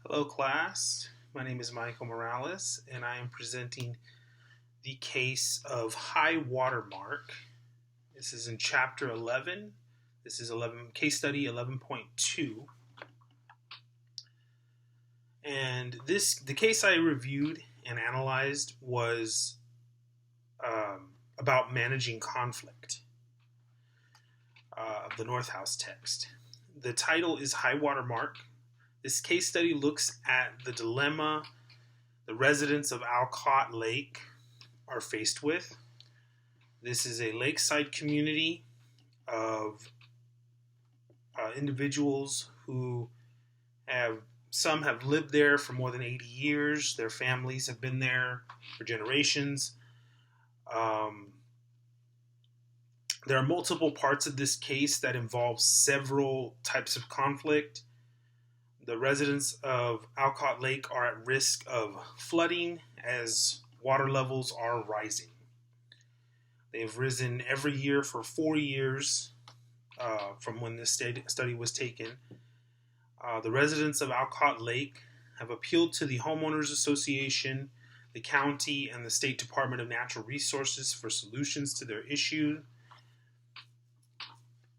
Hello, class. My name is Michael Morales, and I am presenting the case of high watermark. This is in Chapter 11. This is case study 11.2. And the case I reviewed and analyzed was about managing conflict of the North House text. The title is High Watermark. This case study looks at the dilemma the residents of Alcott Lake are faced with. This is a lakeside community of individuals who some have lived there for more than 80 years. Their families have been there for generations. There are multiple parts of this case that involve several types of conflict. The residents of Alcott Lake are at risk of flooding as water levels are rising. They have risen every year for 4 years from when this study was taken. The residents of Alcott Lake have appealed to the Homeowners Association, the county, and the State Department of Natural Resources for solutions to their issue.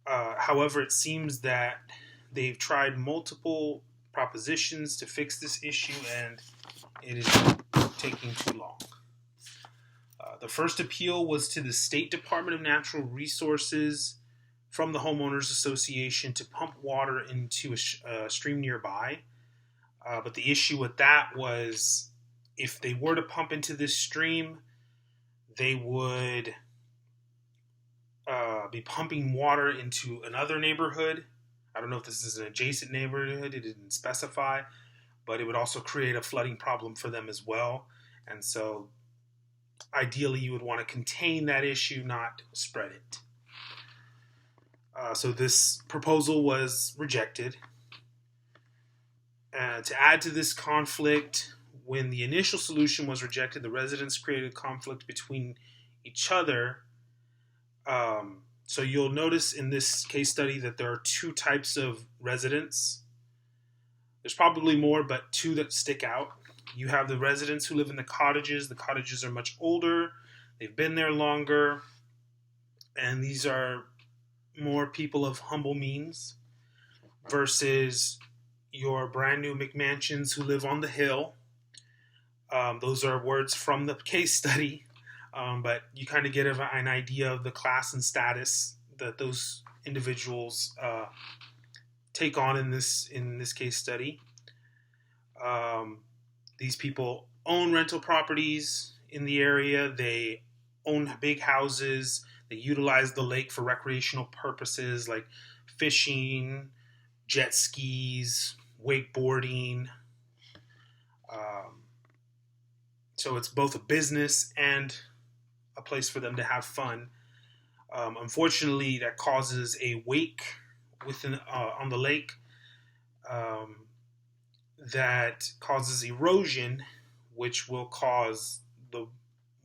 However, it seems that they've tried multiple propositions to fix this issue, and it is taking too long. The first appeal was to the State Department of Natural Resources from the Homeowners Association to pump water into a stream nearby. But the issue with that was if they were to pump into this stream, they would be pumping water into another neighborhood. I don't know if this is an adjacent neighborhood, it didn't specify, but it would also create a flooding problem for them as well. And so ideally you would want to contain that issue, not spread it. So this proposal was rejected. To add to this conflict, when the initial solution was rejected, the residents created conflict between each other. So you'll notice in this case study that there are two types of residents. There's probably more, but two that stick out. You have the residents who live in the cottages. The cottages are much older. They've been there longer. And these are more people of humble means versus your brand new McMansions who live on the hill. Those are words from the case study. But you kind of get an idea of the class and status that those individuals take on in this case study. These people own rental properties in the area. They own big houses. They utilize the lake for recreational purposes like fishing, jet skis, wakeboarding. So it's both a business and a place for them to have fun. Unfortunately, that causes a wake on the lake that causes erosion, which will cause the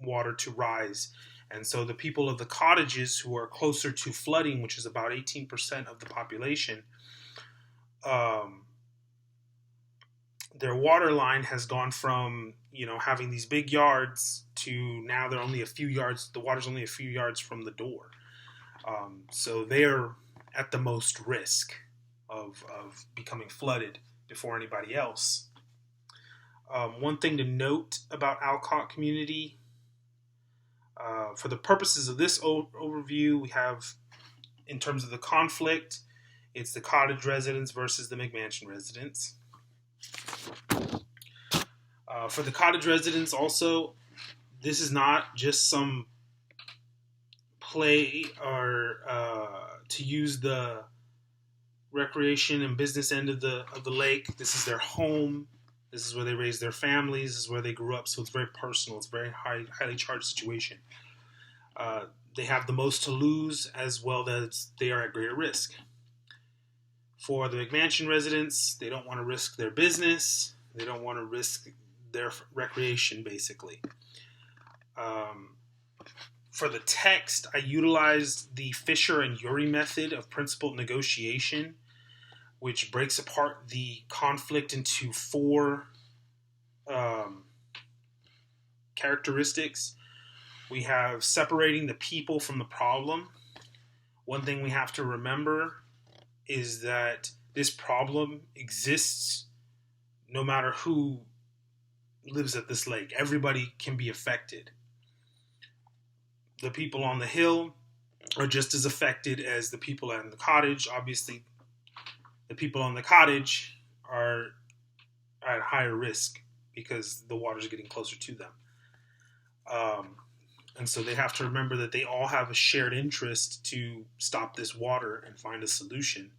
water to rise. And so the people of the cottages who are closer to flooding, which is about 18% of the population, their water line has gone from having these big yards to now they're only a few yards. The water's only a few yards from the door, so they're at the most risk of becoming flooded before anybody else. One thing to note about Alcott community, for the purposes of this overview, we have, in terms of the conflict, it's the cottage residents versus the McMansion residents. For the cottage residents also, this is not just some play or to use the recreation and business end of the lake. This is their home. This is where they raise their families. This is where they grew up. So it's very personal. It's a very highly charged situation. They have the most to lose as well as they are at greater risk. For the McMansion residents, they don't want to risk their business. They don't want to risk their recreation, basically. For the text, I utilized the Fisher and Urey method of principled negotiation. which breaks apart the conflict into four characteristics. We have separating the people from the problem. One thing we have to remember is that this problem exists no matter who lives at this lake. Everybody can be affected. The people on the hill are just as affected as the people in the cottage. Obviously, the people on the cottage are at higher risk because the water is getting closer to them. And so they have to remember that they all have a shared interest to stop this water and find a solution,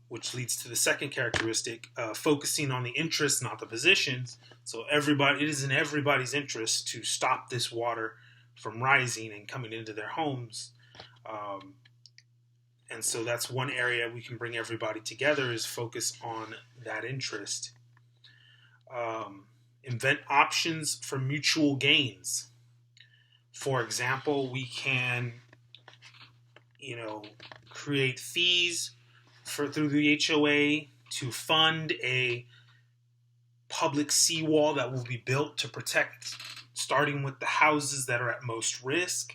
which leads to the second characteristic, focusing on the interests, not the positions. So it is in everybody's interest to stop this water from rising and coming into their homes. And so that's one area we can bring everybody together, is focus on that interest. Invent options for mutual gains. For example, we can, create fees through the HOA to fund a public seawall that will be built to protect, starting with the houses that are at most risk,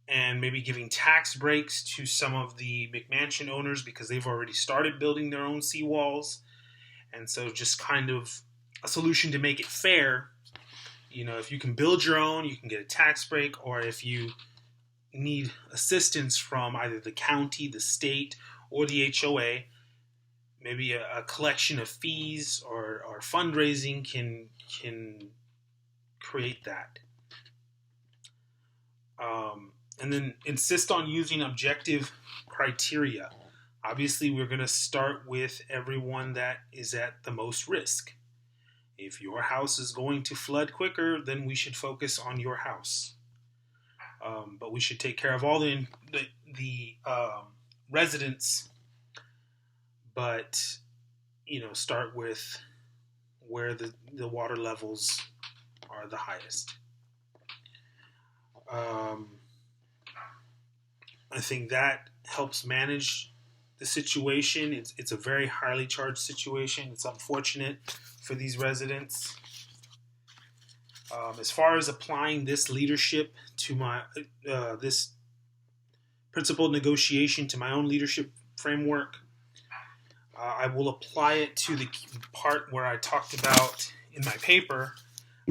and maybe giving tax breaks to some of the McMansion owners because they've already started building their own seawalls. And so just kind of a solution to make it fair. If you can build your own, you can get a tax break, or if you need assistance from either the county, the state, or the HOA, maybe a collection of fees or fundraising can create that. And then insist on using objective criteria. Obviously, we're going to start with everyone that is at the most risk. If your house is going to flood quicker, then we should focus on your house. But we should take care of all the residents. But, start with where the water levels are the highest. I think that helps manage the situation. It's a very highly charged situation. It's unfortunate for these residents. As far as applying this leadership to this principled negotiation to my own leadership framework, I will apply it to the part where I talked about in my paper.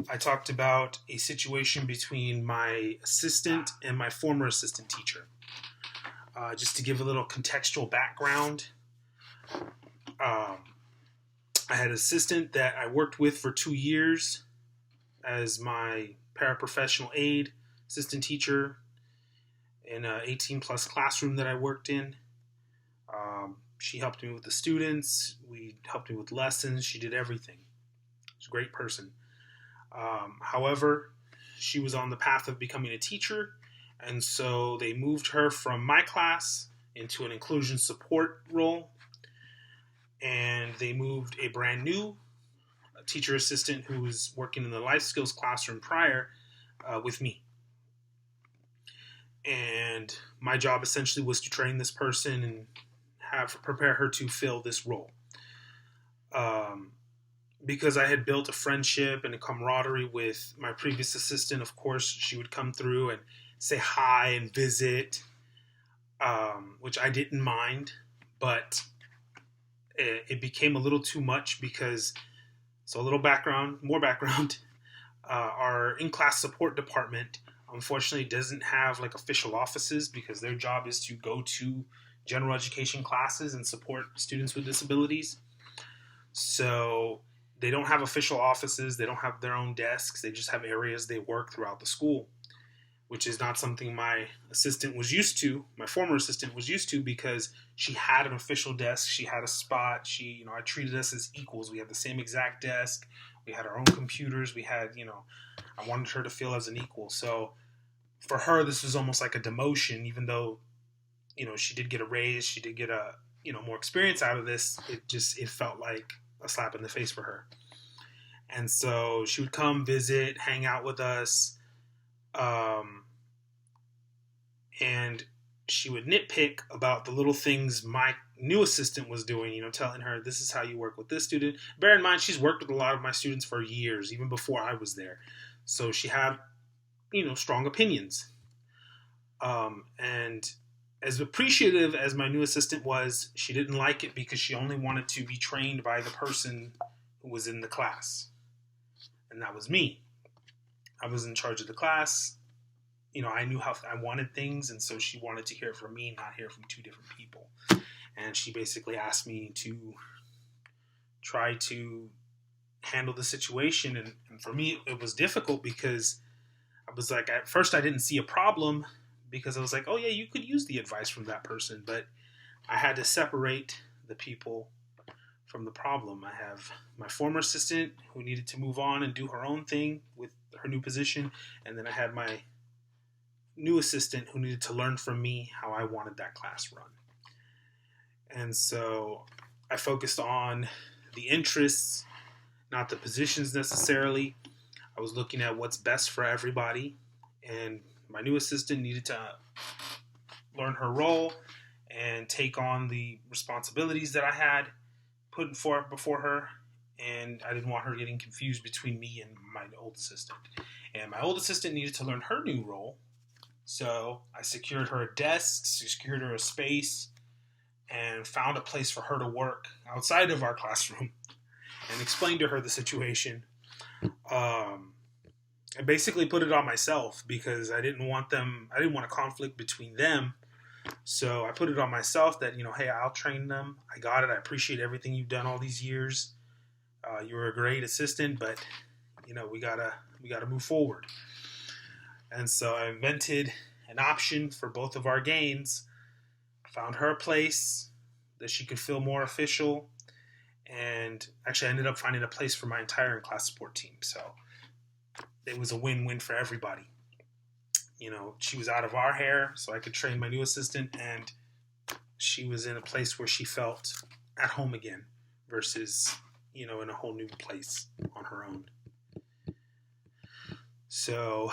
I talked about a situation between my assistant and my former assistant teacher. Just to give a little contextual background, I had an assistant that I worked with for 2 years as my paraprofessional aide, assistant teacher in an 18-plus classroom that I worked in. She helped me with the students. We helped me with lessons. She did everything. She's a great person. However, she was on the path of becoming a teacher, and so they moved her from my class into an inclusion support role, and they moved a brand new teacher assistant who was working in the life skills classroom prior with me. And my job essentially was to train this person and prepare her to fill this role. Because I had built a friendship and a camaraderie with my previous assistant, of course, she would come through and say hi and visit, which I didn't mind, but it became a little too much because, so a little more background, our in-class support department unfortunately doesn't have like official offices because their job is to go to general education classes and support students with disabilities. So they don't have official offices. They don't have their own desks. They just have areas they work throughout the school, which is not something my assistant was used to. My former assistant was used to because she had an official desk. She had a spot. I treated us as equals. We had the same exact desk. We had our own computers. We had, I wanted her to feel as an equal. So for her, this was almost like a demotion, even though, she did get a raise. She did get more experience out of this. It felt like a slap in the face for her. And so she would come visit, hang out with us, and she would nitpick about the little things my new assistant was doing, telling her this is how you work with this student. Bear in mind, she's worked with a lot of my students for years, even before I was there. So she had, strong opinions. And as appreciative as my new assistant was, she didn't like it because she only wanted to be trained by the person who was in the class. And that was me. I was in charge of the class. I knew how I wanted things, and so she wanted to hear it from me, not hear it from two different people. And she basically asked me to try to handle the situation. And for me, it was difficult because I was like, at first I didn't see a problem because I was like, oh yeah, you could use the advice from that person. But I had to separate the people from the problem. I have my former assistant who needed to move on and do her own thing with her new position. And then I had my new assistant who needed to learn from me how I wanted that class run. And so I focused on the interests, not the positions necessarily. I was looking at what's best for everybody. And my new assistant needed to learn her role and take on the responsibilities that I had put before her. And I didn't want her getting confused between me and my old assistant. And my old assistant needed to learn her new role. So I secured her a desk, secured her a space, and found a place for her to work outside of our classroom and explained to her the situation. I basically put it on myself because I didn't want a conflict between them. So I put it on myself that, hey, I'll train them. I got it. I appreciate everything you've done all these years. You were a great assistant, but, we gotta move forward. And so I invented an option for both of our gains, found her a place that she could feel more official, and actually I ended up finding a place for my entire class support team. So it was a win-win for everybody. She was out of our hair, so I could train my new assistant, and she was in a place where she felt at home again versus, in a whole new place on her own. So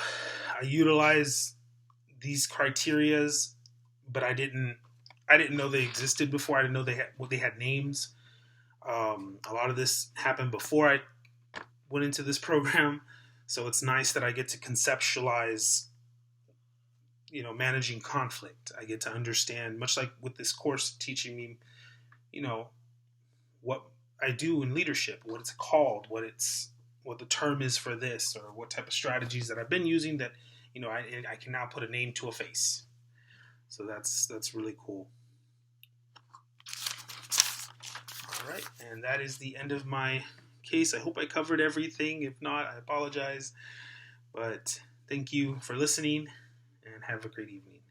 I utilized these criterias, but I didn't know they existed before. I didn't know they had names. A lot of this happened before I went into this program, so it's nice that I get to conceptualize, managing conflict. I get to understand, much like with this course teaching me, what I do in leadership, what it's called, what the term is for this, or what type of strategies that I've been using that, I can now put a name to a face. So that's really cool. All right, and that is the end of my case. I hope I covered everything. If not, I apologize. But thank you for listening, and have a great evening.